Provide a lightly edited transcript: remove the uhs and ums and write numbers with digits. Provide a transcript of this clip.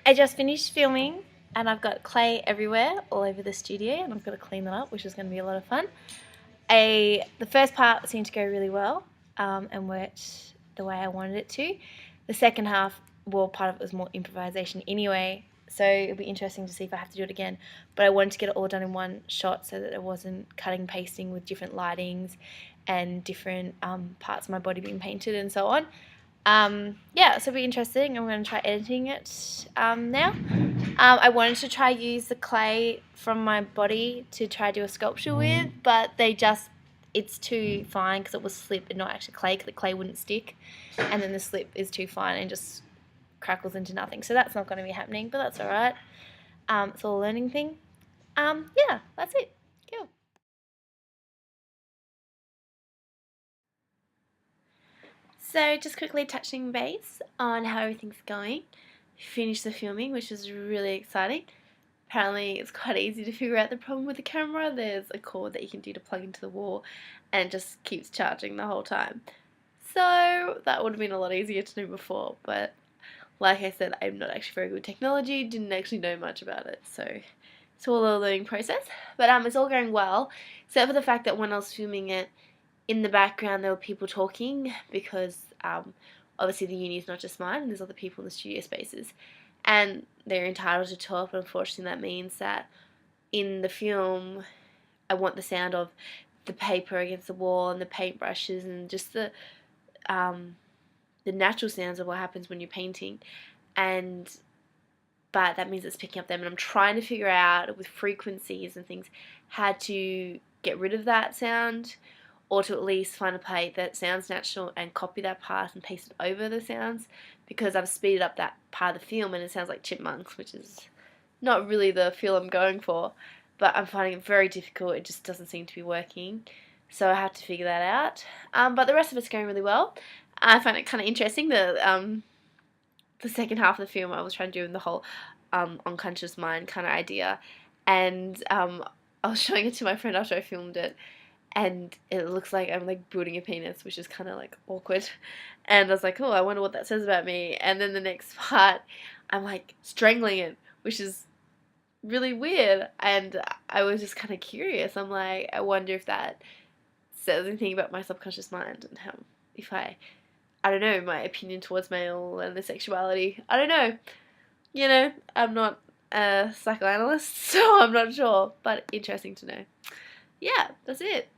I just finished filming and I've got clay everywhere all over the studio and I've got to clean that up, which is going to be a lot of fun. The first part seemed to go really well and worked the way I wanted it to. The second half, well, part of it was more improvisation anyway, so it'll be interesting to see if I have to do it again. But I wanted to get it all done in one shot so that it wasn't cutting and pasting with different lightings and different parts of my body being painted and so on. Yeah, so it'll be interesting. I'm going to try editing it now. I wanted to try use the clay from my body to try do a sculpture with, but it's too fine because it was slip and not actually clay, because the clay wouldn't stick, and then the slip is too fine and just crackles into nothing. So that's not going to be happening, but that's alright. It's all a learning thing. Yeah, that's it. Cool. So just quickly touching base on how everything's going. Finished the filming, which was really exciting. Apparently it's quite easy to figure out the problem with the camera. There's a cord that you can do to plug into the wall and it just keeps charging the whole time. So that would have been a lot easier to do before, but like I said, I'm not actually very good with technology, didn't actually know much about it, so it's all a learning process. But it's all going well, except for the fact that when I was filming it, in the background there were people talking, because obviously the uni is not just mine, and there's other people in the studio spaces, and they're entitled to talk, but unfortunately that means that in the film I want the sound of the paper against the wall and the paintbrushes and just the natural sounds of what happens when you're painting, but that means it's picking up them, and I'm trying to figure out with frequencies and things how to get rid of that sound, or to at least find a plate that sounds natural and copy that part and paste it over the sounds, because I've speeded up that part of the film and it sounds like chipmunks, which is not really the feel I'm going for, but I'm finding it very difficult. It just doesn't seem to be working, so I have to figure that out. But the rest of it's going really well. I find it kind of interesting, the second half of the film I was trying to do in the whole unconscious mind kind of idea, and I was showing it to my friend after I filmed it, and it looks like I'm like booting a penis, which is kind of like awkward, and I was like, oh, I wonder what that says about me. And then the next part I'm like strangling it, which is really weird, and I was just kind of curious. I'm like, I wonder if that says anything about my subconscious mind, and how, if I don't know, my opinion towards male and the sexuality. I don't know. You know, I'm not a psychoanalyst, so I'm not sure, but interesting to know. Yeah, that's it.